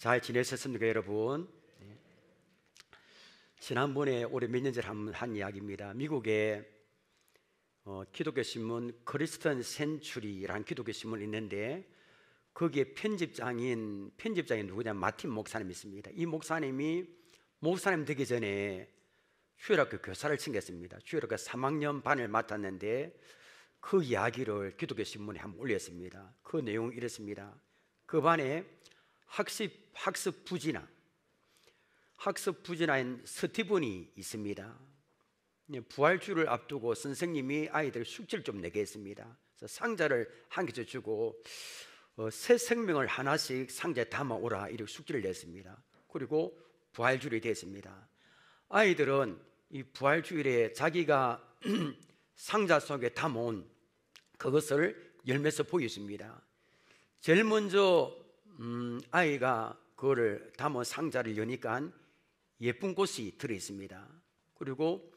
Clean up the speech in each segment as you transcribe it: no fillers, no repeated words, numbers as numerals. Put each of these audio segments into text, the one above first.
잘 지내셨습니까, 여러분? 지난번에 올해 몇 년 전에 한 이야기입니다. 미국에 기독교 신문 크리스천 센츄리라는 기독교 신문이 있는데 거기에 편집장이 누구냐? 마틴 목사님이 있습니다. 이 목사님이 목사님 되기 전에 주일학교 교사를 챙겼습니다. 주일학교 3학년 반을 맡았는데 그 이야기를 기독교 신문에 한번 올렸습니다. 그 내용이 이렇습니다. 그 반에 학습 부진한 스티븐이 있습니다. 부활주를 앞두고 선생님이 아이들 숙제를 좀 내게 했습니다. 그래서 상자를 한 개 주고 새 생명을 하나씩 상자에 담아오라 이렇게 숙제를 냈습니다. 그리고 부활주일이 됐습니다. 아이들은 이 부활주일에 자기가 상자 속에 담아온 그것을 열면서 보여줍니다. 제일 먼저 아이가 그거를 담은 상자를 여니까 예쁜 꽃이 들어있습니다. 그리고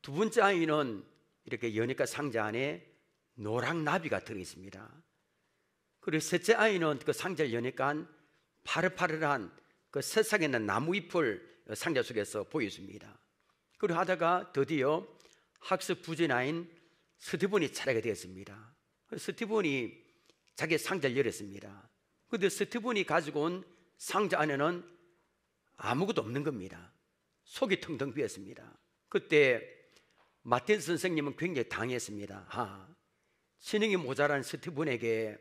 두 번째 아이는 이렇게 여니까 상자 안에 노랑 나비가 들어있습니다. 그리고 셋째 아이는 그 상자를 여니까 파릇파릇한 그 세상에 있는 나무 잎을 상자 속에서 보여줍니다. 그리고 하다가 드디어 학습 부진아인 스티븐이 차례가 되었습니다. 스티븐이 자기 상자를 열었습니다. 그런데 스티븐이 가지고 온 상자 안에는 아무것도 없는 겁니다. 속이 텅텅 비었습니다. 그때 마틴 선생님은 굉장히 당했습니다. 지능이 모자란 스티븐에게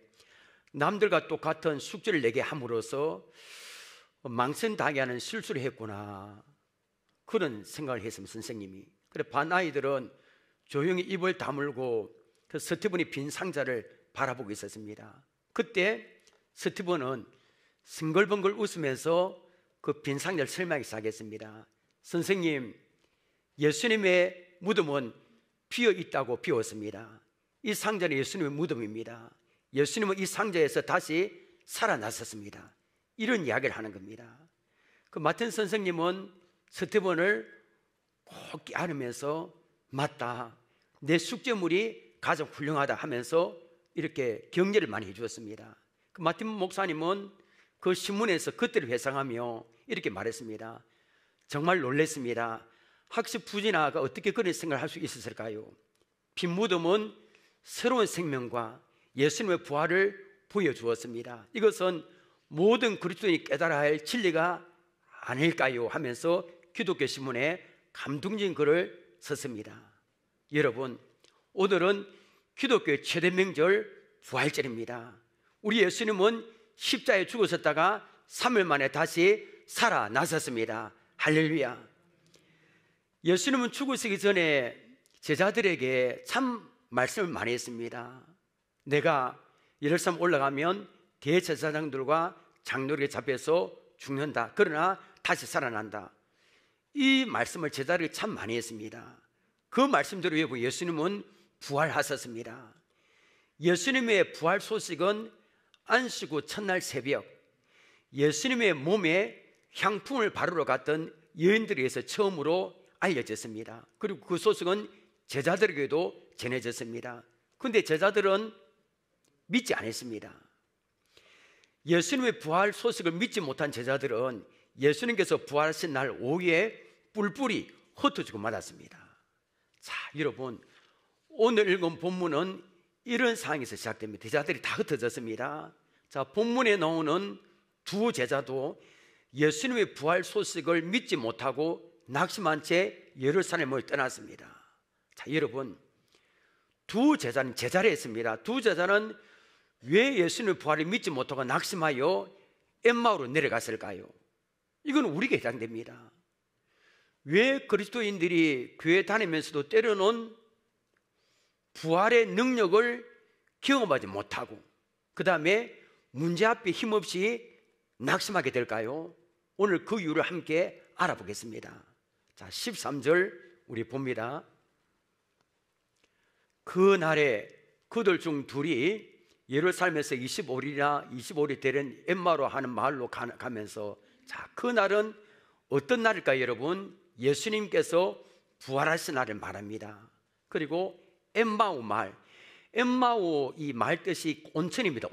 남들과 똑같은 숙제를 내게 함으로써 망신당하게 하는 실수를 했구나, 그런 생각을 했습니다. 선생님이. 그래 반 아이들은 조용히 입을 다물고 그 스티븐이 빈 상자를 바라보고 있었습니다. 그때 스티븐은 싱글벙글 웃으면서 그 빈 상자를 설명하기 시작했습니다. 선생님, 예수님의 무덤은 비어 있다고 비웠습니다. 이 상자는 예수님의 무덤입니다. 예수님은 이 상자에서 다시 살아나셨습니다. 이런 이야기를 하는 겁니다. 그 마틴 선생님은 스티븐을 꼭 안으면서 맞다, 내 숙제물이 가장 훌륭하다 하면서 이렇게 격려를 많이 해주었습니다. 그 마틴 목사님은 그 신문에서 그때를 회상하며 이렇게 말했습니다. 정말 놀랐습니다. 학습 부진아가 어떻게 그런 생각을 할 수 있었을까요? 빈 무덤은 새로운 생명과 예수님의 부활을 보여주었습니다. 이것은 모든 그리스도인이 깨달아야 할 진리가 아닐까요? 하면서 기독교 신문에 감동적인 글을 썼습니다. 여러분, 오늘은 기독교의 최대 명절 부활절입니다. 우리 예수님은 십자가에 죽으셨다가 3일 만에 다시 살아나셨습니다. 할렐루야. 예수님은 죽으시기 전에 제자들에게 참 말씀을 많이 했습니다. 내가 예루살렘 올라가면 대제사장들과 장로에게 잡혀서 죽는다, 그러나 다시 살아난다. 이 말씀을 제자들에게 참 많이 했습니다. 그 말씀대로 예수님은 부활하셨습니다. 예수님의 부활 소식은 안식 후 첫날 새벽 예수님의 몸에 향품을 바르러 갔던 여인들에 의해서 처음으로 알려졌습니다. 그리고 그 소식은 제자들에게도 전해졌습니다. 그런데 제자들은 믿지 않았습니다. 예수님의 부활 소식을 믿지 못한 제자들은 예수님께서 부활하신 날 오후에 뿔뿔이 흩어지고 말았습니다. 자, 여러분, 오늘 읽은 본문은 이런 상황에서 시작됩니다. 제자들이 다 흩어졌습니다. 자, 본문에 나오는 두 제자도 예수님의 부활 소식을 믿지 못하고 낙심한 채 예루살렘을 떠났습니다. 자, 여러분, 두 제자는 제자를 했습니다. 두 제자는 왜 예수님의 부활을 믿지 못하고 낙심하여 엠마오로 내려갔을까요? 이건 우리에게 해당됩니다. 왜 그리스도인들이 교회 다니면서도 때로는 부활의 능력을 경험하지 못하고 그 다음에 문제 앞에 힘없이 낙심하게 될까요? 오늘 그 이유를 함께 알아보겠습니다. 자, 13절 우리 봅니다. 그 날에 그들 중 둘이 예루살렘에서 25일이 되는 엠마로 하는 마을로 가면서, 자, 그 날은 어떤 날일까요, 여러분? 예수님께서 부활하신 날을 말합니다. 그리고 엠마오 말, 엠마오 이 말 뜻이 온천입니다.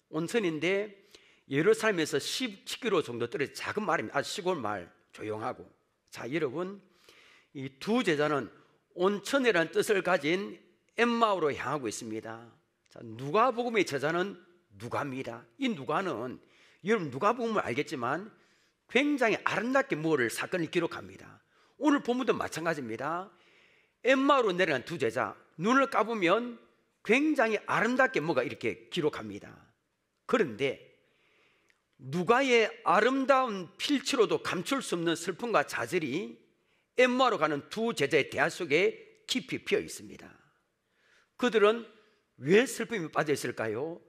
온천인데 예루살렘에서 10km 정도 떨어진 작은 마을입니다. 시골 마을, 조용하고. 자, 여러분, 이 두 제자는 온천이라는 뜻을 가진 엠마오로 향하고 있습니다. 자, 누가복음의 저자는 누가입니다. 이 누가는, 여러분 누가복음을 알겠지만 굉장히 아름답게 뭐를 사건을 기록합니다. 오늘 본문도 마찬가지입니다. 엠마오로 내려간 두 제자, 눈을 감으면 굉장히 아름답게 뭐가 이렇게 기록합니다. 그런데 누가의 아름다운 필치로도 감출 수 없는 슬픔과 좌절이 엠마오로 가는 두 제자의 대화 속에 깊이 피어 있습니다. 그들은 왜 슬픔에 빠져 있을까요?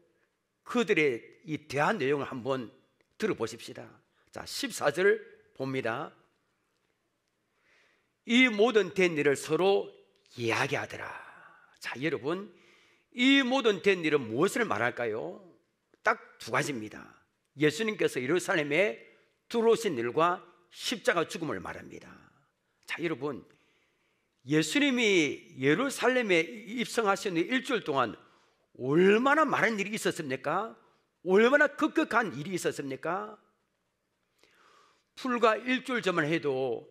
그들의 이 대화 내용을 한번 들어보십시다. 자, 14절 봅니다. 이 모든 된 일을 서로 이야기하더라. 자, 여러분, 이 모든 된 일은 무엇을 말할까요? 딱 두 가지입니다. 예수님께서 예루살렘에 들어오신 일과 십자가 죽음을 말합니다. 자, 여러분, 예수님이 예루살렘에 입성하신 일주일 동안 얼마나 많은 일이 있었습니까? 얼마나 급격한 일이 있었습니까? 불과 일주일 전만 해도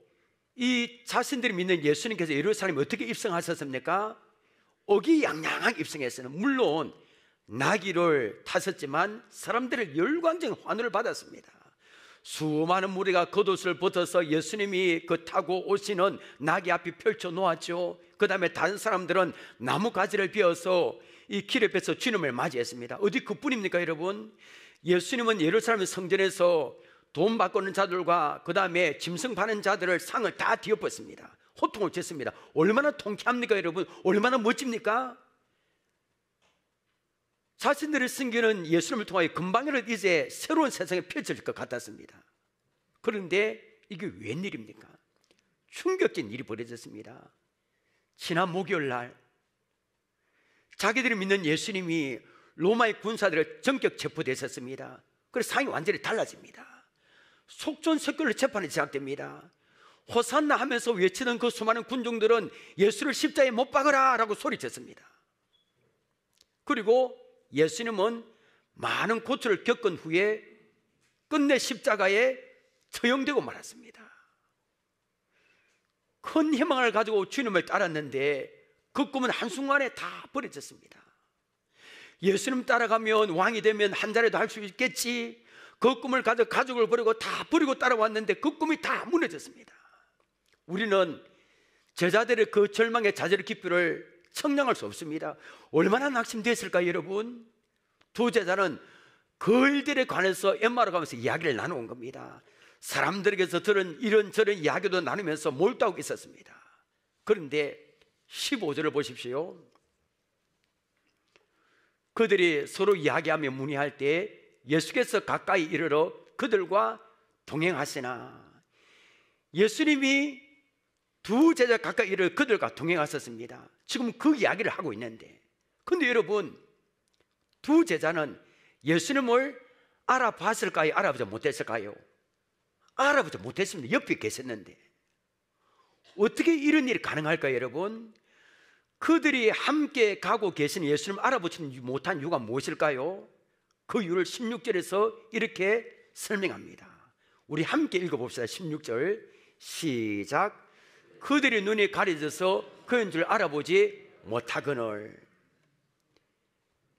이 자신들이 믿는 예수님께서 예루살렘에 어떻게 입성하셨습니까? 어기양양하게 입성했어요. 물론 나귀를 탔었지만 사람들의 열광적인 환호를 받았습니다. 수많은 무리가 겉옷을 벗어서 예수님이 그 타고 오시는 나귀 앞에 펼쳐 놓았죠. 그 다음에 다른 사람들은 나뭇가지를 베어서 이 길 옆에서 주님을 맞이했습니다. 어디 그뿐입니까, 여러분? 예수님은 예루살렘 성전에서 돈 바꾸는 자들과 그 다음에 짐승 파는 자들을 상을 다 뒤엎었습니다. 호통을 쳤습니다. 얼마나 통쾌합니까, 여러분? 얼마나 멋집니까? 자신들이 숨기는 예수님을 통하여 금방이라도 이제 새로운 세상에 펼쳐질 것 같았습니다. 그런데 이게 웬일입니까? 충격적인 일이 벌어졌습니다. 지난 목요일 날 자기들이 믿는 예수님이 로마의 군사들을 전격 체포되셨습니다. 그래서 상황이 완전히 달라집니다. 속전속결로 재판이 시작됩니다. 호산나 하면서 외치던 그 수많은 군중들은 예수를 십자가에 못 박으라 라고 소리쳤습니다. 그리고 예수님은 많은 고초를 겪은 후에 끝내 십자가에 처형되고 말았습니다. 큰 희망을 가지고 주님을 따랐는데 그 꿈은 한순간에 다 버려졌습니다. 예수님 따라가면 왕이 되면 한 자리도 할 수 있겠지, 그 꿈을 가져 가족을 버리고 다 버리고 따라왔는데 그 꿈이 다 무너졌습니다. 우리는 제자들의 그 절망의 좌절의 깊이를 청량할 수 없습니다. 얼마나 낙심됐을까요, 여러분? 두 제자는 그 일들에 관해서 엠마오로 가면서 이야기를 나누는 겁니다. 사람들에게서 들은 이런저런 이야기도 나누면서 몰두하고 있었습니다. 그런데 15절을 보십시오. 그들이 서로 이야기하며 문의할 때 예수께서 가까이 이르러 그들과 동행하시나. 예수님이 두 제자 가까이 이르러 그들과 동행하셨습니다. 지금 그 이야기를 하고 있는데, 근데 여러분, 두 제자는 예수님을 알아봤을까요? 알아보지 못했을까요? 알아보지 못했습니다. 옆에 계셨는데 어떻게 이런 일이 가능할까요, 여러분? 그들이 함께 가고 계신 예수님을 알아보지 못한 이유가 무엇일까요? 그 이유를 16절에서 이렇게 설명합니다. 우리 함께 읽어봅시다. 16절 시작. 그들의 눈이 가려져서 그인 줄 알아보지 못하거늘.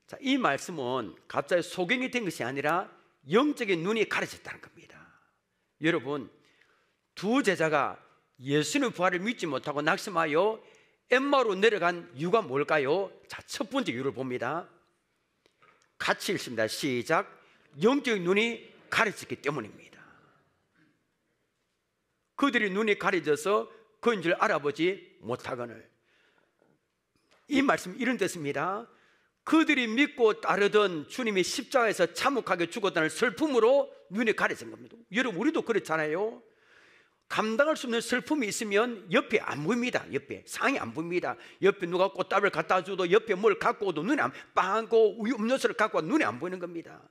자, 이 말씀은 갑자기 소경이 된 것이 아니라 영적인 눈이 가려졌다는 겁니다. 여러분, 두 제자가 예수님의 부활을 믿지 못하고 낙심하여 엠마오로 내려간 이유가 뭘까요? 자, 첫 번째 이유를 봅니다. 같이 읽습니다. 시작. 영적인 눈이 가려졌기 때문입니다. 그들이 눈이 가려져서 그인 줄 알아보지 못하거늘. 이 말씀 이런 뜻입니다. 그들이 믿고 따르던 주님이 십자가에서 참혹하게 죽었다는 슬픔으로 눈이 가려진 겁니다. 여러분, 우리도 그렇잖아요. 감당할 수 없는 슬픔이 있으면 옆에 안 보입니다. 옆에 상이 안 보입니다. 옆에 누가 꽃다발을 갖다 줘도, 옆에 뭘 갖고 오도 눈에 안, 빵하고 우유 음료수를 갖고 와도 눈에 안 보이는 겁니다.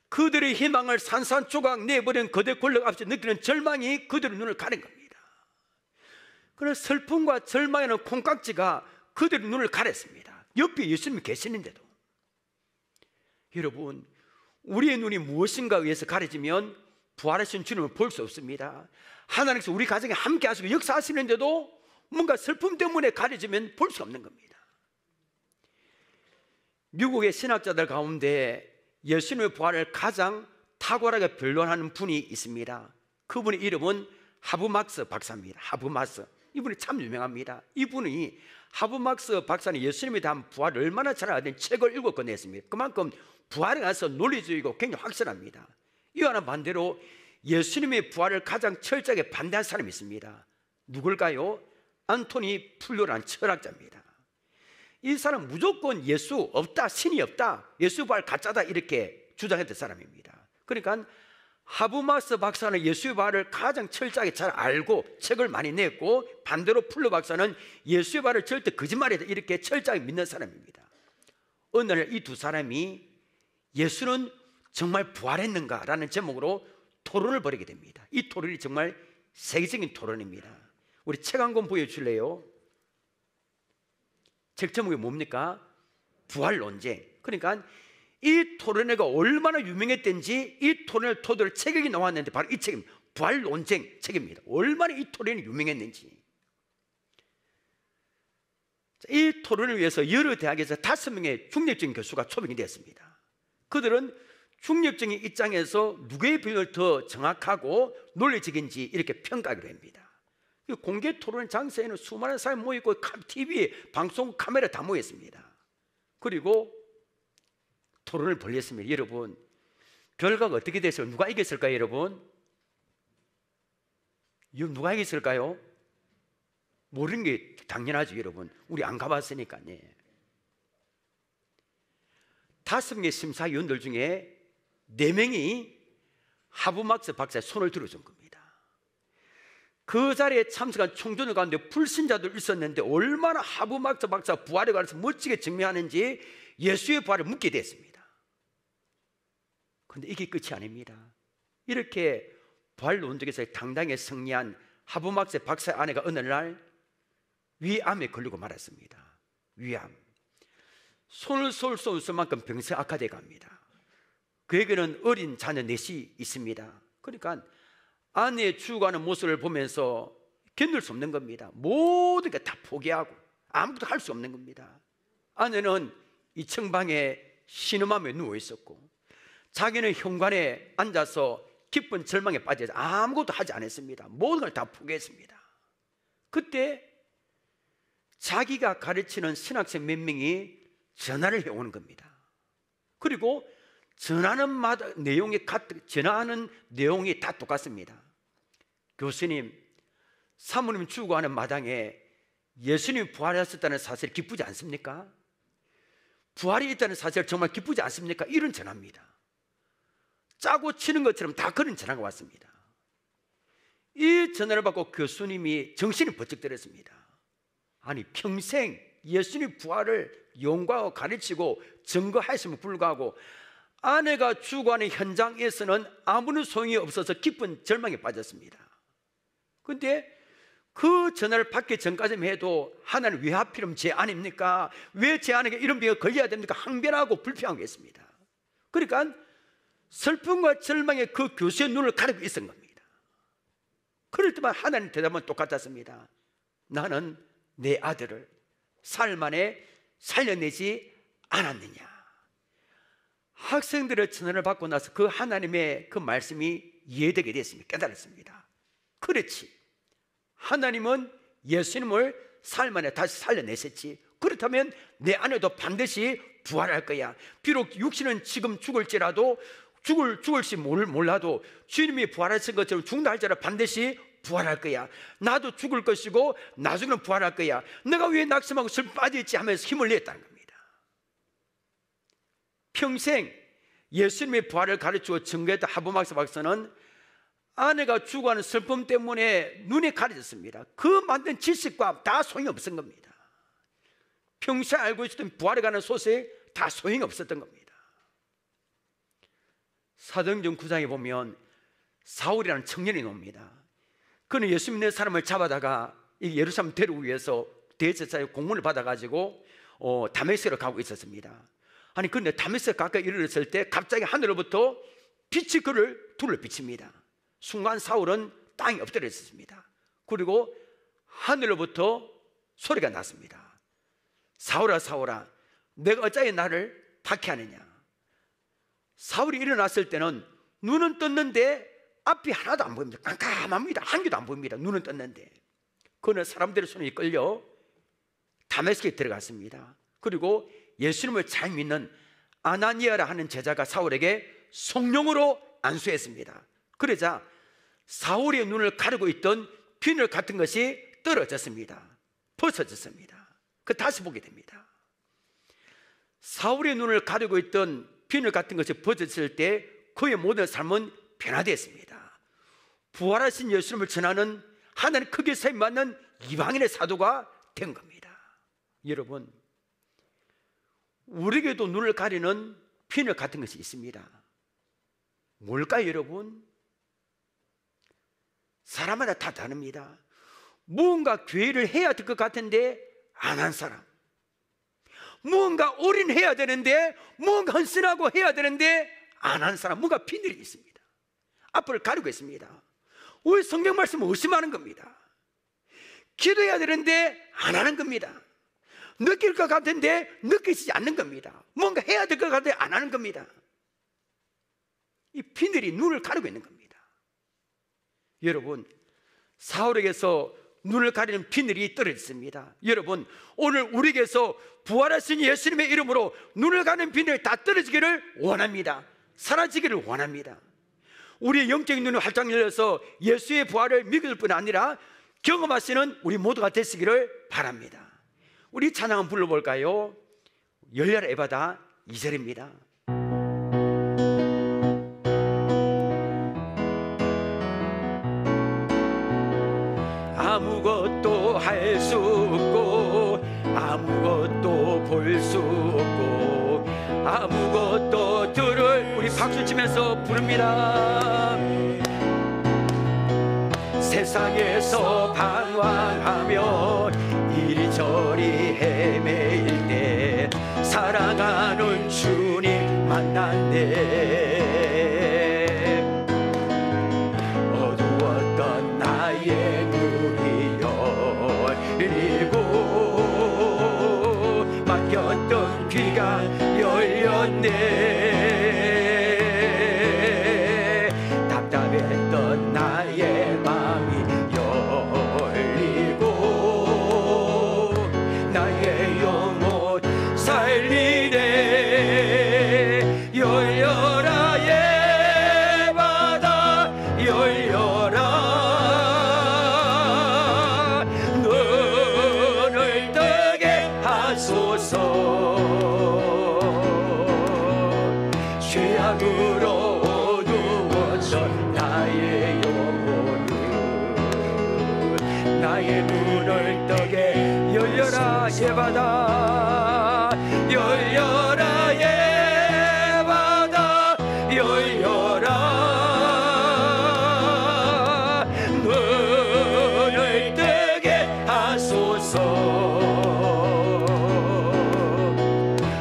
그들의 희망을 산산조각 내버린 거대 권력 앞에서 느끼는 절망이 그들의 눈을 가린 겁니다. 그래서 슬픔과 절망에는 콩깍지가 그들의 눈을 가렸습니다. 옆에 예수님이 계시는데도. 여러분, 우리의 눈이 무엇인가 의해서 가려지면 부활하신 주님을 볼 수 없습니다. 하나님께서 우리 가정에 함께 하시고 역사하시는데도 뭔가 슬픔 때문에 가려지면 볼 수 없는 겁니다. 미국의 신학자들 가운데 예수님의 부활을 가장 탁월하게 변론하는 분이 있습니다. 그분의 이름은 하브막스 박사입니다. 하브막스, 이분이 참 유명합니다. 이분이 하브막스 박사는 예수님에 대한 부활을 얼마나 잘 아는 책을 읽고 냈습니다. 그만큼 부활에 관해서 논리적이고 굉장히 확실합니다. 이와는 반대로 예수님의 부활을 가장 철저하게 반대한 사람이 있습니다. 누굴까요? 안토니 플루라는 철학자입니다. 이 사람은 무조건 예수 없다, 신이 없다, 예수 부활 가짜다 이렇게 주장했던 사람입니다. 그러니까 하브막스 박사는 예수의 부활을 가장 철저하게 잘 알고 책을 많이 냈고, 반대로 플루 박사는 예수의 부활을 절대 거짓말이다 이렇게 철저하게 믿는 사람입니다. 어느 날 이 두 사람이 예수는 정말 부활했는가라는 제목으로 토론을 벌이게 됩니다. 이 토론이 정말 세계적인 토론입니다. 우리 책 한 권 보여줄래요? 책 제목이 뭡니까? 부활 논쟁. 그러니까 이 토론회가 얼마나 유명했던지 이 토론회를 토대로 책이 나왔는데 바로 이 책입니다. 부활 논쟁 책입니다. 얼마나 이 토론이 유명했는지. 이 토론을 위해서 여러 대학에서 5명의 중립적인 교수가 초빙이 되었습니다. 그들은 중립적인 입장에서 누구의 비전을 더 정확하고 논리적인지 이렇게 평가하기로 합니다. 공개 토론 장소에는 수많은 사람이 모이고 TV, 방송 카메라 다 모였습니다. 그리고 토론을 벌였습니다. 여러분, 결과가 어떻게 됐어요? 누가 이겼을까요, 여러분? 누가 이겼을까요? 모르는 게 당연하죠, 여러분. 우리 안 가봤으니까요. 5명의 심사위원들 중에 4명이 하브막스 박사의 손을 들어준 겁니다. 그 자리에 참석한 총전들 가운데 불신자들 있었는데 얼마나 하브막스 박사 부활에 관해서 멋지게 증명하는지 예수의 부활을 묻게 됐습니다. 그런데 이게 끝이 아닙니다. 이렇게 부활 논쟁에서 당당히 승리한 하브막스 박사의 아내가 어느 날 위암에 걸리고 말았습니다. 위암. 손을 쏠 수 없을 만큼 병세 악화돼 갑니다. 그에게는 어린 자녀 넷이 있습니다. 그러니까 아내의 죽어가는 모습을 보면서 견딜 수 없는 겁니다. 모든 게 다 포기하고 아무것도 할 수 없는 겁니다. 아내는 2층 방에 신음하며 누워 있었고, 자기는 현관에 앉아서 깊은 절망에 빠져서 아무것도 하지 않았습니다. 모든 걸 다 포기했습니다. 그때 자기가 가르치는 신학생 몇 명이 전화를 해오는 겁니다. 그리고 전화하는 내용이 다 똑같습니다. 교수님, 사모님 죽어가는 마당에 예수님이 부활하셨다는 사실 기쁘지 않습니까? 부활이 있다는 사실 정말 기쁘지 않습니까? 이런 전화입니다. 짜고 치는 것처럼 다 그런 전화가 왔습니다. 이 전화를 받고 교수님이 정신이 번쩍 들었습니다. 아니, 평생 예수님 부활을 연구하고 가르치고 증거하였음에 불구하고 아내가 죽어가는 현장에서는 아무런 소용이 없어서 깊은 절망에 빠졌습니다. 그런데 그 전화를 받기 전까지만 해도 하나님 왜 하필이면 제 아닙니까? 왜 제 아내가 이런 병에 걸려야 됩니까? 항변하고 불평하고 있습니다. 그러니까 슬픔과 절망에 그 교수의 눈을 가리고 있었던 겁니다. 그럴 때만 하나님 대답은 똑같았습니다. 나는 내 아들을 사흘 만에 살려내지 않았느냐. 학생들의 전화를 받고 나서 그 하나님의 그 말씀이 이해되게 됐습니다. 깨달았습니다. 그렇지, 하나님은 예수님을 사흘 만에 다시 살려내셨지. 그렇다면 내 아내도 반드시 부활할 거야. 비록 육신은 지금 죽을지라도 죽을지 몰라도 주님이 부활하신 것처럼 죽는다 할지라도 반드시 부활할 거야. 나도 죽을 것이고 나중에는 부활할 거야. 내가 왜 낙심하고 슬픔 빠져있지 하면서 힘을 냈다는 겁니다. 평생 예수님의 부활을 가르치고 증거했던 하브막스 박사는 아내가 죽어가는 슬픔 때문에 눈이 가려졌습니다. 그 만든 지식과 다 소용이 없었던 겁니다. 평생 알고 있었던 부활에 관한 소식 다 소용이 없었던 겁니다. 사도행전 9장에 보면 사울이라는 청년이 옵니다. 그는 예수 믿는 사람을 잡아다가 예루살렘 데려오기 위해서 대제사의 공문을 받아가지고 다메섹으로 가고 있었습니다. 아니 근데 다메섹 가까이 이르렀을 때 갑자기 하늘로부터 빛이 그를 둘러비칩니다. 순간 사울은 땅에 엎드려 있었습니다. 그리고 하늘로부터 소리가 났습니다. 사울아 사울아, 내가 어찌하여 나를 박해하느냐. 사울이 일어났을 때는 눈은 떴는데 앞이 하나도 안 보입니다. 깜깜합니다. 한 개도 안 보입니다. 눈은 떴는데. 그는 사람들의 손에 이끌려 다메섹에 들어갔습니다. 그리고 예수님을 잘 믿는 아나니아라 하는 제자가 사울에게 성령으로 안수했습니다. 그러자 사울의 눈을 가리고 있던 비늘 같은 것이 떨어졌습니다. 벗어졌습니다. 그 다시 보게 됩니다. 사울의 눈을 가리고 있던 비늘 같은 것이 벗어졌을 때 그의 모든 삶은 변화되었습니다. 부활하신 예수님을 전하는 하나님 크게 세임받는 이방인의 사도가 된 겁니다. 여러분, 우리에게도 눈을 가리는 비늘 같은 것이 있습니다. 뭘까요, 여러분? 사람마다 다 다릅니다. 무언가 교회를 해야 될 것 같은데 안 한 사람, 무언가 올인해야 되는데, 무언가 헌신하고 해야 되는데 안 한 사람, 뭔가 비늘이 있습니다. 앞을 가리고 있습니다. 왜 성경 말씀을 의심하는 겁니다. 기도해야 되는데 안 하는 겁니다. 느낄 것 같은데 느끼지 않는 겁니다. 뭔가 해야 될 것 같은데 안 하는 겁니다. 이 비늘이 눈을 가리고 있는 겁니다. 여러분, 사울에게서 눈을 가리는 비늘이 떨어졌습니다. 여러분, 오늘 우리에게서 부활하신 예수님의 이름으로 눈을 가리는 비늘이 다 떨어지기를 원합니다. 사라지기를 원합니다. 우리의 영적인 눈이 활짝 열려서 예수의 부활을 믿을 뿐 아니라 경험하시는 우리 모두가 되시기를 바랍니다. 우리 찬양 한번 불러볼까요? 열려라 에바다 2절입니다. 아무것도 할 수 없고 아무것도 볼 수 없고 아무것도 들을, 우리 박수 치면서 부릅니다. 세상에서 방황하며 이리저리 헤매일 때 사랑하는 주님 만났네. 어두웠던 나의 눈이 열리고 막혔던 귀가 열렸네. 답답했던 나의 마음이 열리고 나의 영혼 살리네. 열려라 예바다 열려라. 눈을 뜨게 하소서. 죄악으로 어두워진 나의 영혼을 나의 눈을 뜨게 열려라 예바다 열려라 예바다 열려라. 눈을 뜨게 하소서.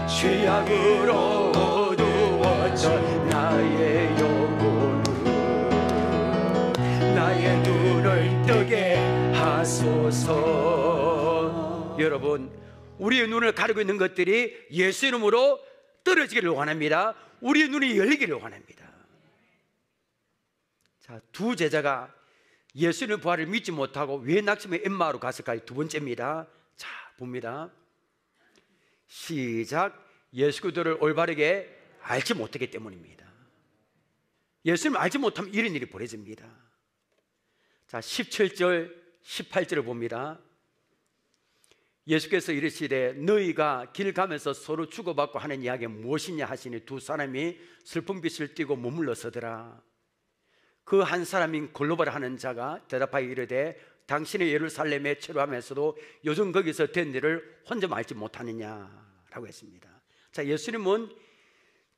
죄악으로 어두워진 나의 영혼을 나의 눈을 뜨게 하소서. 여러분, 우리의 눈을 가리고 있는 것들이 예수 이름으로 떨어지기를 원합니다. 우리의 눈이 열리기를 원합니다. 자, 두 제자가 예수님의 부활을 믿지 못하고 왜 낙심의 엠마오로 갔을까요? 두 번째입니다. 자, 봅니다. 시작. 예수 그리스도를 올바르게 알지 못하기 때문입니다. 예수님을 알지 못하면 이런 일이 벌어집니다. 자, 17절 18절을 봅니다. 예수께서 이르시되 너희가 길 가면서 서로 주고받고 하는 이야기가 무엇이냐 하시니 두 사람이 슬픈 빛을 띠고 머물러 서더라. 그 한 사람인 골로바라 하는 자가 대답하여 이르되 당신의 예루살렘에 체류하면서도 요즘 거기서 된 일을 혼자 알지 못하느냐라고 했습니다. 자, 예수님은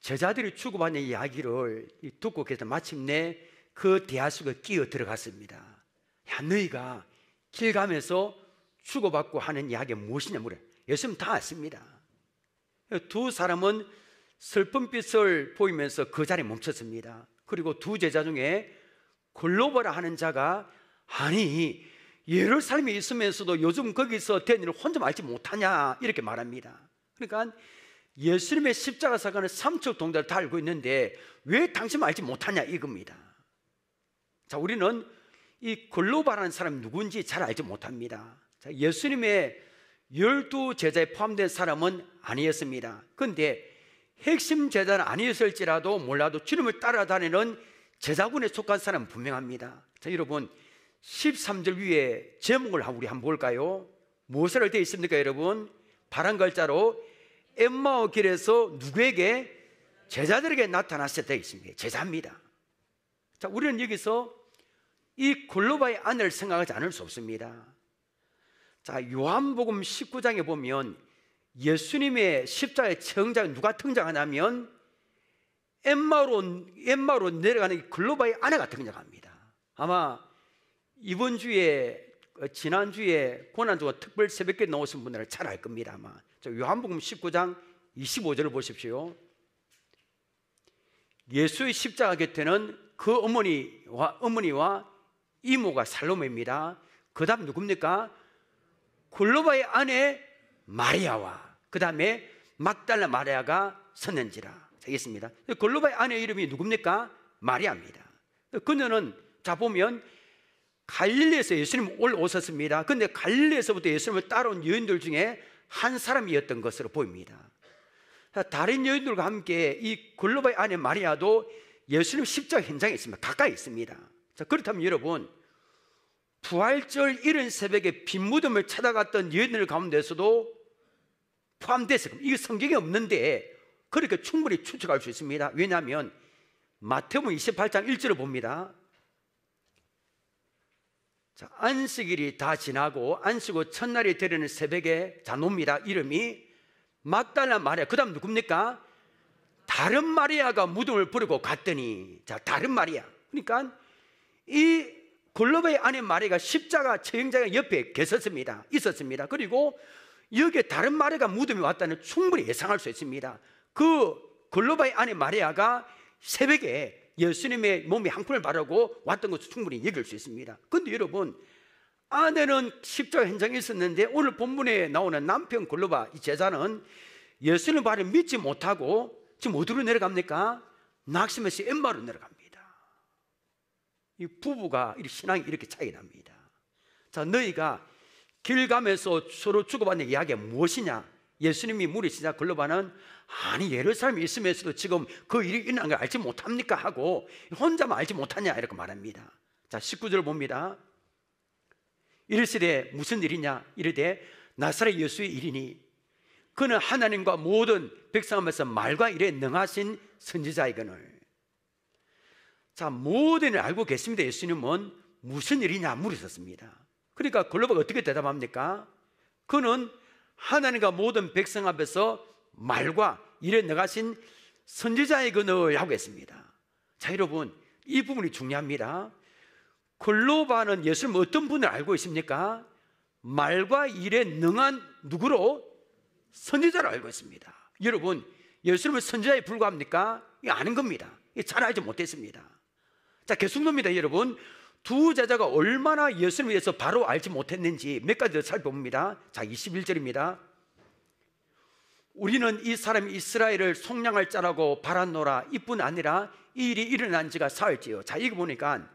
제자들이 주고받는 이야기를 듣고 계셔서 마침내 그 대화 속에 끼어 들어갔습니다. 야, 너희가 길 가면서 주고받고 하는 이야기가 무엇이냐 물어요. 예수님 다 아십니다. 두 사람은 슬픈 빛을 보이면서 그 자리에 멈췄습니다. 그리고 두 제자 중에 글로바라 하는 자가 아니 예루살렘에 있으면서도 요즘 거기서 된 일을 혼자 알지 못하냐 이렇게 말합니다. 그러니까 예수님의 십자가 사건을 삼척 동자를 다 알고 있는데 왜 당신은 알지 못하냐 이겁니다. 자, 우리는 이 글로바라는 사람이 누군지 잘 알지 못합니다. 자, 예수님의 12 제자에 포함된 사람은 아니었습니다. 그런데 핵심 제자는 아니었을지라도 몰라도 주님을 따라다니는 제자군에 속한 사람은 분명합니다. 자, 여러분 13절 위에 제목을 우리 한번 볼까요? 무엇으로 되어 있습니까 여러분? 파란 글자로 엠마오 길에서 누구에게? 제자들에게 나타났을 때 있습니다. 제자입니다. 자, 우리는 여기서 이 글로바의 아내를 생각하지 않을 수 없습니다. 자, 요한복음 19장에 보면 예수님의 십자가의 등장, 누가 등장하냐면 엠마오로 내려가는 글로바의 아내가 등장합니다. 아마 이번 주에 지난주에 고난주가 특별 새벽기도에 나오신 분들은 잘 알 겁니다. 아마 요한복음 19장 25절을 보십시오. 예수의 십자가 곁에는 그 어머니와 이모가 살로메입니다. 그 다음 누굽니까? 글로바의 아내 마리아와 그 다음에 막달라 마리아가 섰는지라. 알겠습니다. 글로바의 아내 이름이 누굽니까? 마리아입니다. 그녀는 자 보면 갈릴리에서 예수님 오셨습니다. 그런데 갈릴리에서부터 예수님을 따라온 여인들 중에 한 사람이었던 것으로 보입니다. 다른 여인들과 함께 이 글로바의 아내 마리아도 예수님 십자가 현장에 있습니다. 가까이 있습니다. 자, 그렇다면 여러분 부활절 이른 새벽에 빈 무덤을 찾아갔던 여인들 가운데서도 포함됐을 겁니다. 이게 성경에 없는데 그렇게 충분히 추측할 수 있습니다. 왜냐하면 마태복음 28장 1절을 봅니다. 자, 안식일이 다 지나고 안식 후 첫날이 되려는 새벽에 자 놉니다. 이름이 막달라 마리아. 그 다음 누굽니까? 다른 마리아가 무덤을 버리고 갔더니 자 다른 마리아. 그러니까 이 글로바의 아내 마리아가 십자가 처형장 옆에 있었습니다. 그리고 여기에 다른 마리아가 무덤에 왔다는 충분히 예상할 수 있습니다. 그 글로바의 아내 마리아가 새벽에 예수님의 몸에 향품을 바르고 왔던 것도 충분히 얘기할 수 있습니다. 그런데 여러분 아내는 십자가 현장에 있었는데 오늘 본문에 나오는 남편 글로바 이 제자는 예수님 말을 믿지 못하고 지금 어디로 내려갑니까? 낙심해서 엠마로 내려갑니다. 이 부부가 신앙이 이렇게 차이 납니다. 자, 너희가 길 가면서 서로 주고받는 이야기가 무엇이냐? 예수님이 물으시자 글로바는 아니 예루살렘에 있으면서도 지금 그 일이 일어난 걸 알지 못합니까? 하고 혼자만 알지 못하냐 이렇게 말합니다. 자 19절 봅니다. 이르시되 무슨 일이냐? 이르되 나사렛 예수의 일이니 그는 하나님과 모든 백성 앞에서 말과 일에 능하신 선지자이거늘. 자 모든 일을 알고 계십니다. 예수님은 무슨 일이냐 물으셨습니다. 그러니까 글로바가 어떻게 대답합니까? 그는 하나님과 모든 백성 앞에서 말과 일에 능하신 선지자이거늘 하고 했습니다. 자 여러분 이 부분이 중요합니다. 글로바는 예수님 어떤 분을 알고 있습니까? 말과 일에 능한 누구로? 선지자로 알고 있습니다. 여러분 예수님은 선지자에 불과합니까? 이거 아는 겁니다. 잘 알지 못했습니다. 자 계속 봅니다. 여러분 두 제자가 얼마나 예수님에 대해서 바로 알지 못했는지 몇 가지 더 살펴봅니다. 자 21절입니다. 우리는 이 사람이 이스라엘을 속량할 자라고 바랐노라. 이뿐 아니라 이 일이 일어난 지가 사흘째요. 자 이거 보니까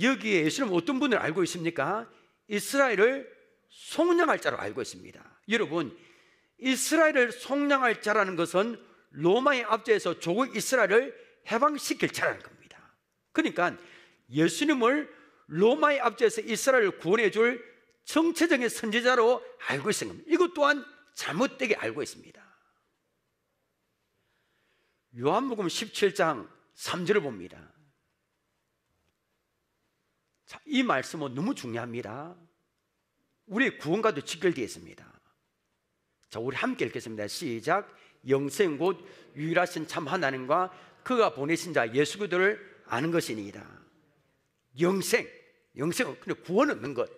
여기에 예수님은 어떤 분을 알고 있습니까? 이스라엘을 속량할 자로 알고 있습니다. 여러분 이스라엘을 속량할 자라는 것은 로마의 압제에서 조국 이스라엘을 해방시킬 자라는 겁니다. 그러니까 예수님을 로마의 압제에서 이스라엘을 구원해 줄 정체적인 선지자로 알고 있는 겁니다. 이것 또한 잘못되게 알고 있습니다. 요한복음 17장 3절을 봅니다. 자, 이 말씀은 너무 중요합니다. 우리의 구원과도 직결되어 있습니다. 자, 우리 함께 읽겠습니다. 시작. 영생 곧 유일하신 참 하나님과 그가 보내신 자 예수 그리스도를 아는 것이니이다. 영생은 근데 구원 얻는 것.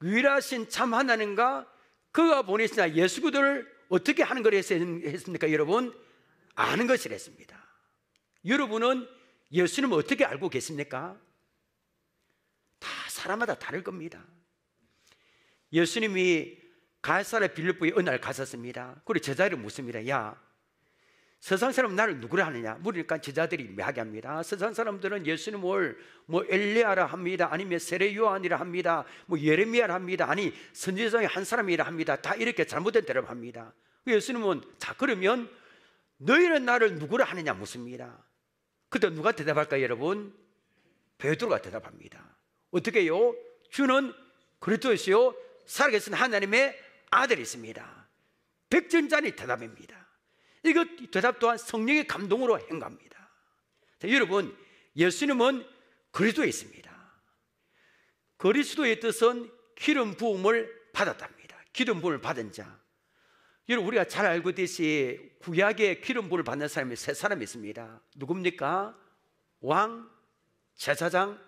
유일하신 참 하나님과 그가 보내신 자 예수 그리스도를 어떻게 하는 걸 했습니까? 여러분, 아는 것이라 했습니다. 여러분은 예수님을 어떻게 알고 계십니까? 다 사람마다 다를 겁니다. 예수님이 가이사랴 빌립보에 어느 날 가셨습니다. 그리고 제자들이 묻습니다. 야, 세상 사람은 나를 누구라 하느냐? 물으니까 제자들이 이야기합니다. 세상 사람들은 예수님을 뭐 엘리야라 합니다. 아니면 세례 요한이라 합니다. 뭐 예레미야라 합니다. 아니 선지자 중에 한 사람이라 합니다. 다 이렇게 잘못된 대답을 합니다. 예수님은 자, 그러면 너희는 나를 누구라 하느냐 묻습니다. 그때 누가 대답할까요, 여러분? 베드로가 대답합니다. 어떻게 해요? 주는 그리스도시요 살아계신 하나님의 아들이십니다. 백전자니 대답입니다. 이것 대답 또한 성령의 감동으로 행합니다. 자, 여러분, 예수님은 그리스도에 있습니다. 그리스도의 뜻은 기름 부음을 받았답니다. 기름 부음을 받은 자. 여러분, 우리가 잘 알고 있듯이 구약에 기름 부음을 받는 사람이 세 사람이 있습니다. 누굽니까? 왕, 제사장,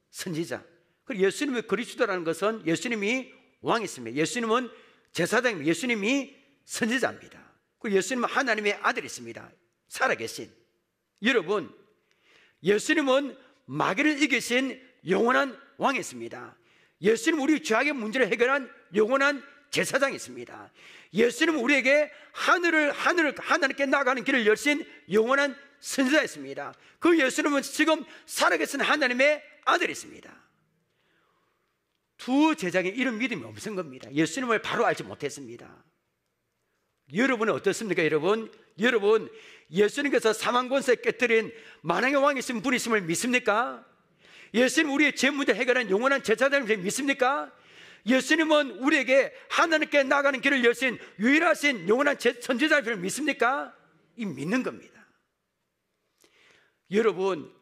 선지자. 그리고 예수님의 그리스도라는 것은 예수님이 왕이십니다. 예수님은 제사장입니다. 예수님이 선지자입니다. 그리고 예수님은 하나님의 아들이십니다. 살아계신. 여러분, 예수님은 마귀를 이기신 영원한 왕이십니다. 예수님은 우리 죄악의 문제를 해결한 영원한 제사장이십니다. 예수님은 우리에게 하나님께 나가는 길을 열신 영원한 선지자였습니다. 그 예수님은 지금 살아계신 하나님의 아들이십니다. 두 제자에게 이런 믿음이 없은 겁니다. 예수님을 바로 알지 못했습니다. 여러분은 어떻습니까? 여러분, 예수님께서 사망 권세 깨뜨린 만왕의 왕이신 분이심을 믿습니까? 예수님 우리의 죄 문제 해결한 영원한 제사장을 믿습니까? 예수님은 우리에게 하나님께 나가는 길을 여신 유일하신 영원한 선지자를 믿습니까? 이 믿는 겁니다. 여러분,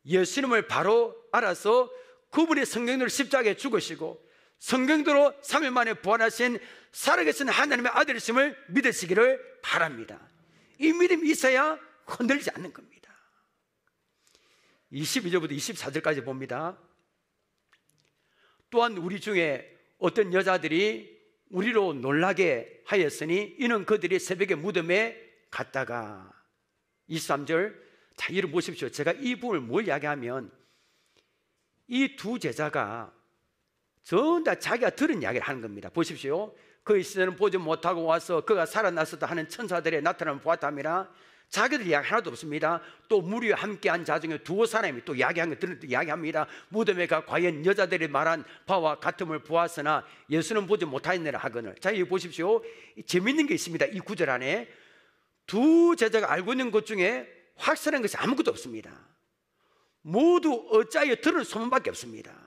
예수님을 바로 알아서 그분이 성경대로 십자가에 죽으시고 성경대로 3일 만에 부활하신 살아계신 하나님의 아들이심을 믿으시기를 바랍니다. 이 믿음이 있어야 흔들리지 않는 겁니다. 22절부터 24절까지 봅니다. 또한 우리 중에 어떤 여자들이 우리로 놀라게 하였으니 이는 그들이 새벽에 무덤에 갔다가 23절. 자, 이를 보십시오. 제가 이 부분을 뭘 이야기하면 이 두 제자가 전부 다 자기가 들은 이야기를 하는 겁니다. 보십시오. 그 시대는 보지 못하고 와서 그가 살아났었다 하는 천사들의 나타남을 보았다미라. 자기들 이야기 하나도 없습니다. 또 무리와 함께한 자 중에 두어 사람이 또 이야기한 거 들을 때 이야기합니다. 무덤에 가 과연 여자들이 말한 바와 같음을 보았으나 예수는 보지 못하였느라 하거늘. 자, 여기 보십시오. 재밌는 게 있습니다. 이 구절 안에 두 제자가 알고 있는 것 중에 확실한 것이 아무것도 없습니다. 모두 어짜에 들은 소문밖에 없습니다.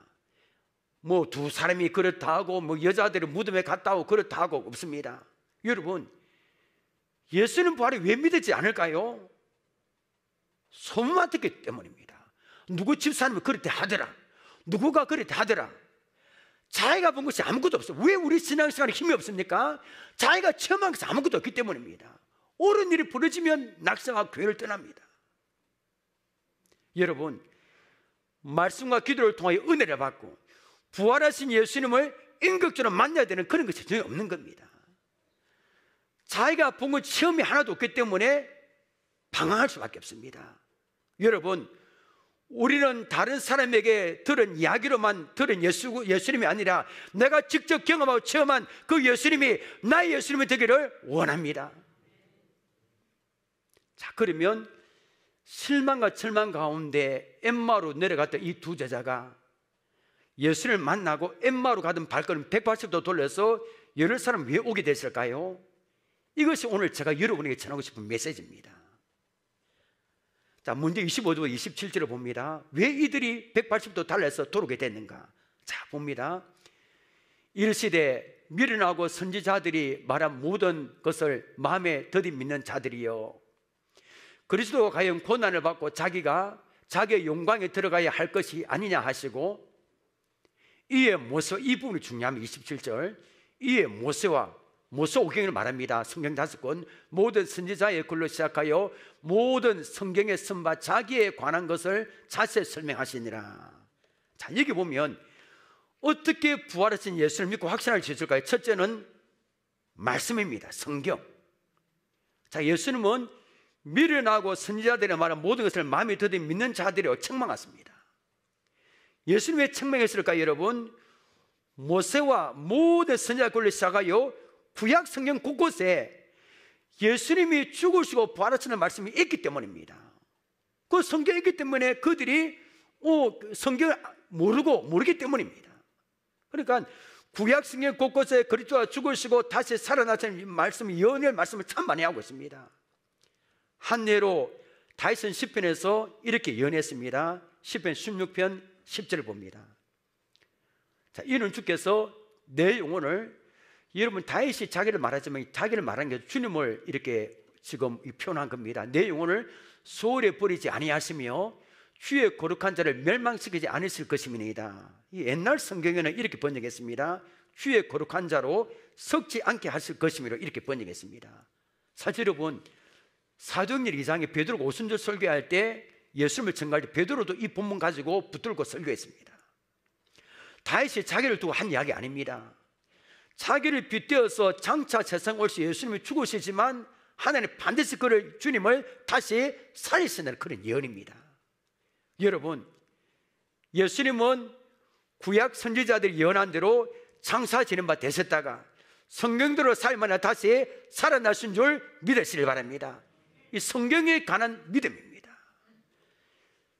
뭐 두 사람이 그렇다 하고 뭐 여자들이 무덤에 갔다 오고 그렇다 하고 없습니다. 여러분, 예수는 부활이 왜 믿지 않을까요? 소문만 듣기 때문입니다. 누구 집사람이 그렇게 하더라, 누구가 그렇게 하더라. 자기가 본 것이 아무것도 없어요. 왜 우리 신앙생활에 힘이 없습니까? 자기가 체험한 것이 아무것도 없기 때문입니다. 옳은 일이 벌어지면 낙성하고 교회를 떠납니다. 여러분, 말씀과 기도를 통하여 은혜를 받고 부활하신 예수님을 인격적으로 만나야 되는 그런 것이 전혀 없는 겁니다. 자기가 본 것 체험이 하나도 없기 때문에 방황할 수밖에 없습니다. 여러분, 우리는 다른 사람에게 들은 이야기로만 들은 예수님이 아니라 내가 직접 경험하고 체험한 그 예수님이 나의 예수님이 되기를 원합니다. 자, 그러면 실망과 절망 가운데 엠마오로 내려갔던 이 두 제자가 예수를 만나고 엠마오로 가던 발걸음 180도 돌려서 예루살렘 왜 오게 됐을까요? 이것이 오늘 제가 여러분에게 전하고 싶은 메시지입니다. 자, 문제 25절 27절을 봅니다. 왜 이들이 180도 달려서 돌아오게 됐는가? 자, 봅니다. 이르시되 미련하고 선지자들이 말한 모든 것을 마음에 더디 믿는 자들이요, 그리스도가 과연 고난을 받고 자기가 자기의 영광에 들어가야 할 것이 아니냐 하시고, 이에 모세, 이 부분이 중요합니다. 27절. 이에 모세와 모세 오경을 말합니다. 성경 5권 모든 선지자의 글로 시작하여 모든 성경에 쓴바 자기에 관한 것을 자세히 설명하시니라. 자, 여기 보면 어떻게 부활하신 예수를 믿고 확신할 수 있을까요? 첫째는 말씀입니다. 성경. 자, 예수님은 미련하고 선지자들의 말한 모든 것을 마음에 더듬 믿는 자들이라고 책망했습니다. 예수님 왜 책망했을까요, 여러분? 모세와 모든 선지자 권리 시작하여 구약 성경 곳곳에 예수님이 죽으시고 부활하시는 말씀이 있기 때문입니다. 그 성경이 있기 때문에 그들이 성경을 모르기 때문입니다. 그러니까 구약 성경 곳곳에 그리스도가 죽으시고 다시 살아나시는 말씀, 예언의 말씀을 참 많이 하고 있습니다. 한 예로 다윗은 시편에서 이렇게 예언했습니다. 시편 16편 10절을 봅니다. 자, 이는 주께서 내 영혼을, 여러분 다윗이 자기를 말하지만 자기를 말한 게 주님을 이렇게 지금 표현한 겁니다. 내 영혼을 소홀히 버리지 아니하시며 주의 거룩한 자를 멸망시키지 않으실 것임이니이다. 이 옛날 성경에는 이렇게 번역했습니다. 주의 거룩한 자로 섞지 않게 하실 것임이로 이렇게 번역했습니다. 사실 여러분, 사도행전 2장에 베드로가 오순절 설교할 때 예수님을 증거할 때 베드로도 이 본문 가지고 붙들고 설교했습니다. 다윗이 자기를 두고 한 이야기 아닙니다. 자기를 빗대어서 장차 세상 올시 예수님이 죽으시지만 하나님 반드시 그를, 주님을 다시 살리시는 그런 예언입니다. 여러분, 예수님은 구약 선지자들이 예언한 대로 장사 지낸 바 되셨다가 성경대로 살만하 다시 살아나신 줄 믿으시길 바랍니다. 이 성경에 관한 믿음입니다.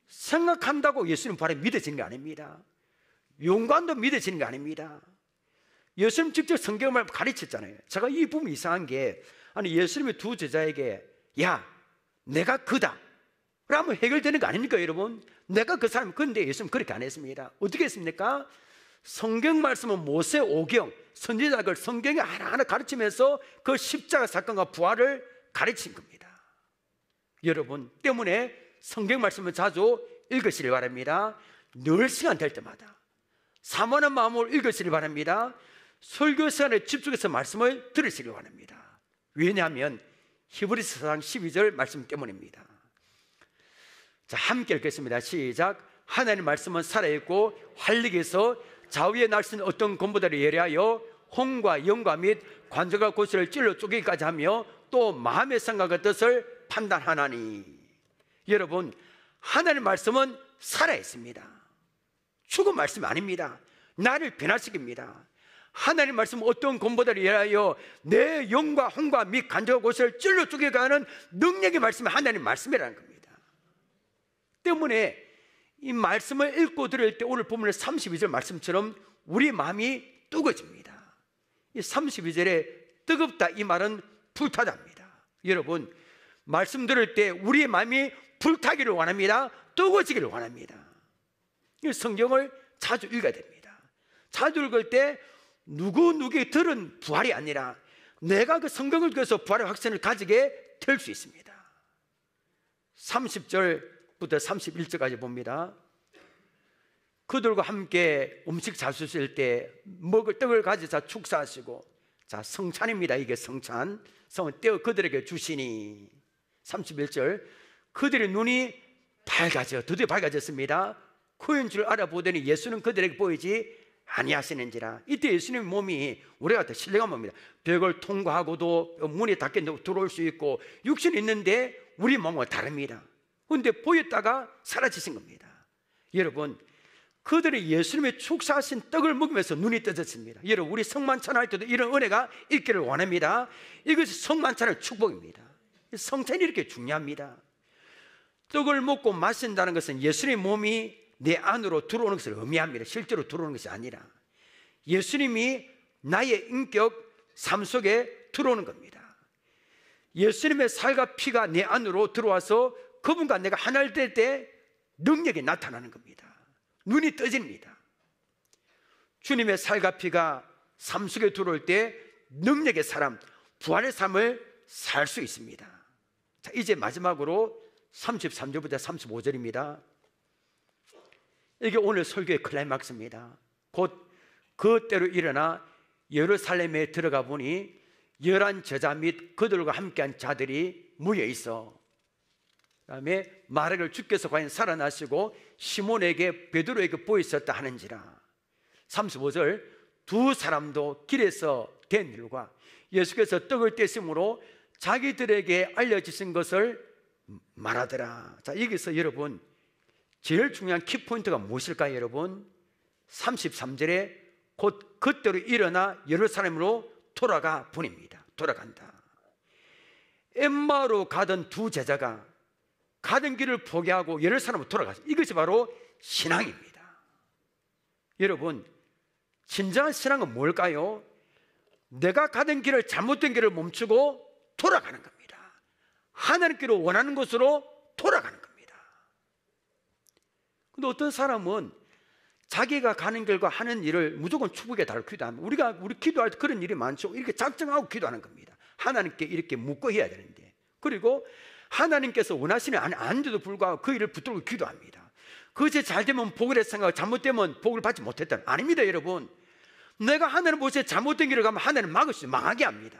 생각한다고 예수님 바로 믿어지는 게 아닙니다. 용관도 믿어지는 게 아닙니다. 예수님 직접 성경을 가르쳤잖아요. 제가 이 부분 이상한 게, 아니 예수님이 두 제자에게 야 내가 그다 라면 해결되는 거 아닙니까 여러분? 내가 그 사람. 그런데 예수님 그렇게 안 했습니다. 어떻게 했습니까? 성경 말씀은 모세 오경 선지자들 성경에 하나하나 가르치면서 그 십자가 사건과 부활을 가르친 겁니다. 여러분 때문에 성경 말씀을 자주 읽으시길 바랍니다. 늘 시간 될 때마다 사모하는 마음으로 읽으시길 바랍니다. 설교 시간에 집중해서 말씀을 들으시길 바랍니다. 왜냐하면 히브리서 4장 12절 말씀 때문입니다. 자, 함께 읽겠습니다. 시작. 하나님의 말씀은 살아있고 활력에서 좌우에 날선 어떤 검보다를 예리하여 혼과 영과 및 관절과 골수를 찔러 쪼개기까지 하며 또 마음의 생각과 뜻을 판단하나니. 여러분, 하나님의 말씀은 살아있습니다. 죽은 말씀이 아닙니다. 나를 변화시킵니다. 하나님 말씀은 어떤 검보다를 예하여 내 영과 혼과 및 관절과 골수를 찔러 쪼개가는 능력의 말씀이 하나님 말씀이라는 겁니다. 때문에 이 말씀을 읽고 들을 때 오늘 본문의 32절 말씀처럼 우리 마음이 뜨거워집니다. 이 32절에 뜨겁다 이 말은 불타답니다. 여러분, 말씀 들을 때 우리의 마음이 불타기를 원합니다. 뜨거워지기를 원합니다. 이 성경을 자주 읽어야 됩니다. 자주 읽을 때 누구에게 들은 부활이 아니라 내가 그 성경을 통해서 부활의 확신을 가지게 될 수 있습니다. 30절부터 31절까지 봅니다. 그들과 함께 음식 잡수실 때 먹을 떡을 가지사 축사하시고, 자, 성찬입니다. 이게 성찬. 성은 떼어 그들에게 주시니. 31절, 그들의 눈이 밝아져, 드디어 밝아졌습니다. 그인 줄 알아보더니 예수는 그들에게 보이지 아니하시는지라. 이때 예수님의 몸이 우리가 더 신뢰한 몸입니다. 벽을 통과하고도 문이 닫게 들어올 수 있고 육신이 있는데 우리 몸은 다릅니다. 그런데 보였다가 사라지신 겁니다. 여러분, 그들이 예수님의 축사하신 떡을 먹으면서 눈이 떠졌습니다. 여러분, 우리 성만찬할 때도 이런 은혜가 있기를 원합니다. 이것이 성만찬의 축복입니다. 성찬이 이렇게 중요합니다. 떡을 먹고 마신다는 것은 예수님의 몸이 내 안으로 들어오는 것을 의미합니다. 실제로 들어오는 것이 아니라 예수님이 나의 인격 삶 속에 들어오는 겁니다. 예수님의 살과 피가 내 안으로 들어와서 그분과 내가 하나를 될 때 능력이 나타나는 겁니다. 눈이 떠집니다. 주님의 살과 피가 삶 속에 들어올 때 능력의 삶, 부활의 삶을 살 수 있습니다. 자, 이제 마지막으로 33절부터 35절입니다. 이게 오늘 설교의 클라이막스입니다. 곧 그때로 일어나 예루살렘에 들어가 보니 11 제자 및 그들과 함께한 자들이 모여 있어. 그다음에 말하기를 주께서 과연 살아나시고 시몬에게 베드로에게 보이셨다 하는지라. 35절, 두 사람도 길에서 된 일과 예수께서 떡을 떼심으로 자기들에게 알려지신 것을 말하더라. 자, 여기서 여러분 제일 중요한 키포인트가 무엇일까요? 여러분 33절에 곧 그때로 일어나 예루살렘으로 돌아가 보냅니다. 돌아간다. 엠마오로 가던 두 제자가 가던 길을 포기하고 예루살렘으로 돌아갔습니다. 이것이 바로 신앙입니다. 여러분 진정한 신앙은 뭘까요? 내가 가던 길을 잘못된 길을 멈추고 돌아가는 겁니다. 하나님께로 원하는 곳으로 돌아가는 겁니다. 근데 어떤 사람은 자기가 가는 길과 하는 일을 무조건 추구에 달고 기도합니다. 우리 기도할 때 그런 일이 많죠. 이렇게 작정하고 기도하는 겁니다. 하나님께 이렇게 묻고 해야 되는데, 그리고 하나님께서 원하시는 안데도 불구하고 그 일을 붙들고 기도합니다. 그것이 잘 되면 복을 생각하고 잘못되면 복을 받지 못했다. 아닙니다. 여러분 내가 하나님 보시에 잘못된 길을 가면 하나님 막으시죠. 망하게 합니다.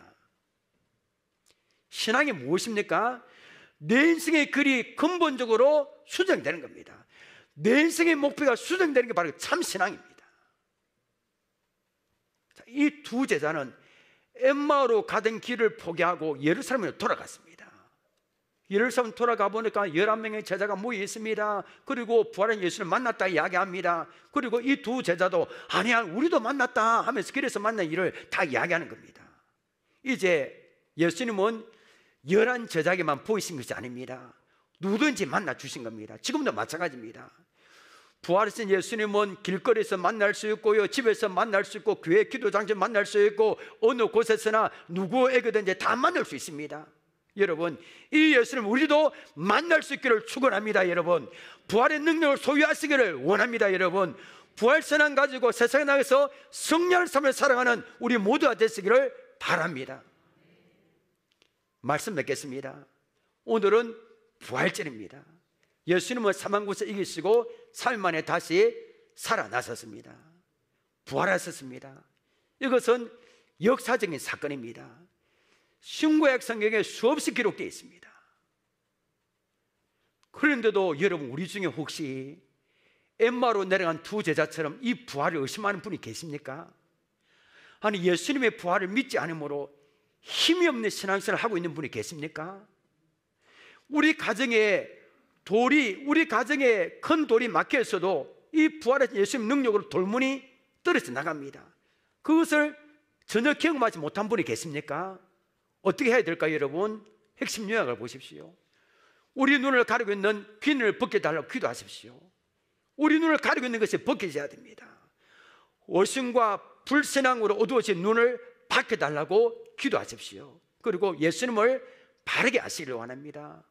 신앙이 무엇입니까? 내 인생의 글이 근본적으로 수정되는 겁니다. 내 인생의 목표가 수정되는 게 바로 참 신앙입니다. 이 두 제자는 엠마오로 가던 길을 포기하고 예루살렘으로 돌아갔습니다. 예루살렘 돌아가 보니까 11명의 제자가 모여 있습니다. 그리고 부활한 예수를 만났다 이야기합니다. 그리고 이 두 제자도 아니야 우리도 만났다 하면서 길에서 만난 일을 다 이야기하는 겁니다. 이제 예수님은 11제자에게만 보이신 것이 아닙니다. 누구든지 만나 주신 겁니다. 지금도 마찬가지입니다. 부활하신 예수님은 길거리에서 만날 수 있고요, 집에서 만날 수 있고, 교회 기도장에서 만날 수 있고, 어느 곳에서나 누구에게든지 다 만날 수 있습니다. 여러분 이 예수님 우리도 만날 수 있기를 축원합니다. 여러분 부활의 능력을 소유하시기를 원합니다. 여러분 부활선언 가지고 세상에 나가서 승리하는 삶을 살아가는 우리 모두가 되시기를 바랍니다. 말씀 맺겠습니다. 오늘은 부활절입니다. 예수님은 사망 곳에 이기시고 3일 만에 다시 살아나셨습니다. 부활하셨습니다. 이것은 역사적인 사건입니다. 신구약 성경에 수없이 기록되어 있습니다. 그런데도 여러분 우리 중에 혹시 엠마로 내려간 두 제자처럼 이 부활을 의심하는 분이 계십니까? 아니 예수님의 부활을 믿지 않으므로 힘이 없는 신앙생활을 하고 있는 분이 계십니까? 우리 가정에 큰 돌이 막혀 있어도 이 부활의 예수님 능력으로 돌문이 떨어져 나갑니다. 그것을 전혀 경험하지 못한 분이 계십니까? 어떻게 해야 될까요? 여러분 핵심 요약을 보십시오. 우리 눈을 가리고 있는 비늘을 벗겨달라고 기도하십시오. 우리 눈을 가리고 있는 것이 벗겨져야 됩니다. 어신과 불신앙으로 어두워진 눈을 밝혀달라고 기도하십시오. 그리고 예수님을 바르게 아시기를 원합니다.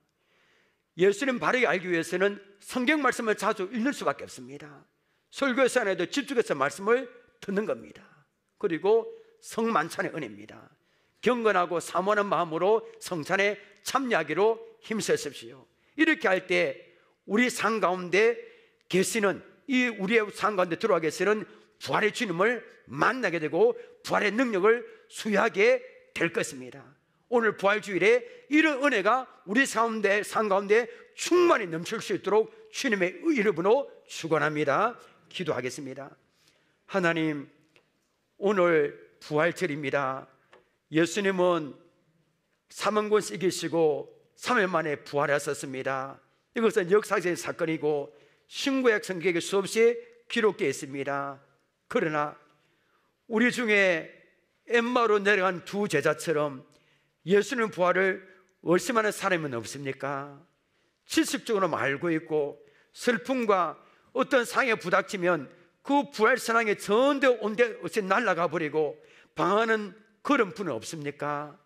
예수님 바르게 알기 위해서는 성경 말씀을 자주 읽는 수밖에 없습니다. 설교 시간에도 집중해서 말씀을 듣는 겁니다. 그리고 성만찬의 은혜입니다. 경건하고 사모하는 마음으로 성찬에 참여하기로 힘쓰십시오. 이렇게 할 때 우리 삶 가운데 계시는 우리의 삶 가운데 들어와 계시는 부활의 주님을 만나게 되고 부활의 능력을 수여하게 될 것입니다. 오늘 부활주일에 이런 은혜가 우리 삶 가운데 충만히 넘칠 수 있도록 주님의 이름으로 축원합니다. 기도하겠습니다. 하나님 오늘 부활절입니다. 예수님은 사망권을 이기시고 3일 만에 부활하셨습니다. 이것은 역사적인 사건이고 신구약 성경에 수없이 기록되어 있습니다. 그러나 우리 중에 엠마오로 내려간 두 제자처럼 예수님 부활을 의심하는 사람은 없습니까? 지식적으로 알고 있고 슬픔과 어떤 상에 부닥치면 그 부활 선앙에 전대 온데 없이 날아가 버리고 방황하는 그런 분은 없습니까?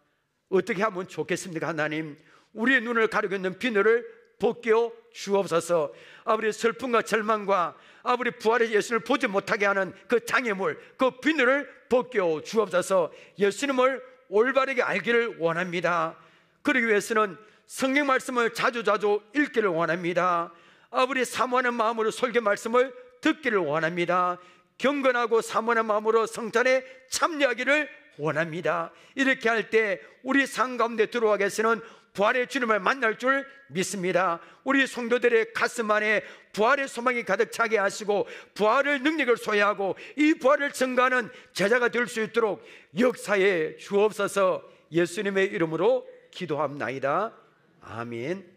어떻게 하면 좋겠습니까? 하나님 우리의 눈을 가리고 있는 비늘을 벗겨 주옵소서. 아버지 슬픔과 절망과 아버지 부활의 예수님을 보지 못하게 하는 그 장애물, 그 비늘을 벗겨 주옵소서. 예수님을 올바르게 알기를 원합니다. 그러기 위해서는 성경 말씀을 자주 읽기를 원합니다. 아버지 사모하는 마음으로 설교 말씀을 듣기를 원합니다. 경건하고 사모하는 마음으로 성찬에 참여하기를 원합니다. 이렇게 할 때 우리 삶 가운데 들어와 계시는 부활의 주님을 만날 줄 믿습니다. 우리 성도들의 가슴 안에 부활의 소망이 가득 차게 하시고 부활의 능력을 소유하고 이 부활을 증거하는 제자가 될 수 있도록 역사에 주옵소서. 예수님의 이름으로 기도합나이다. 아멘.